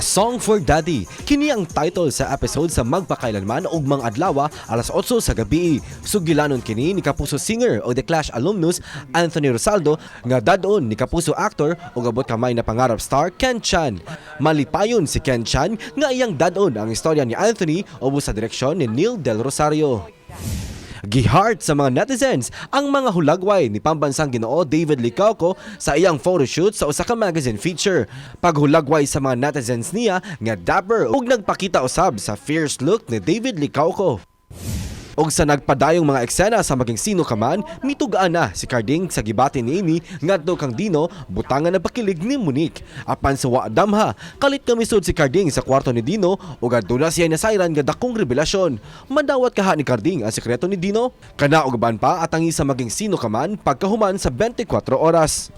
A Song for Daddy. Kini ang title sa episode sa Magpakailanman ugmang adlaw alas 8 sa gabi. Sugilanon kini ni Kapuso singer o The Clash alumnus Anthony Rosaldo nga dadon ni Kapuso actor ug abot kamay na pangarap star Ken Chan. Malipayon si Ken Chan nga iyang dadon ang istorya ni Anthony ubos sa direksyon ni Neil Del Rosario. Gihart sa mga netizens ang mga hulagway ni pambansang Ginoo David Licauco sa iyang photoshoot sa usa ka magazine feature. Paghulagway sa mga netizens niya nga dapper ug nagpakita usab sa fierce look ni David Licauco. Og sa nagpadayong mga eksena sa maging sino ka man, mitugaan na si Carding sa gibati ni Amy ngadto kang Dino butangan na pakilig ni Monique. Apan sa waadamha, kalit kamisod si Carding sa kwarto ni Dino ug aduna siya nasayran nga dakong revelasyon. Madawat kaha ni Carding ang sekreto ni Dino? Kana og ban pa at ang isa maging sino ka man pagkahuman sa 24 oras.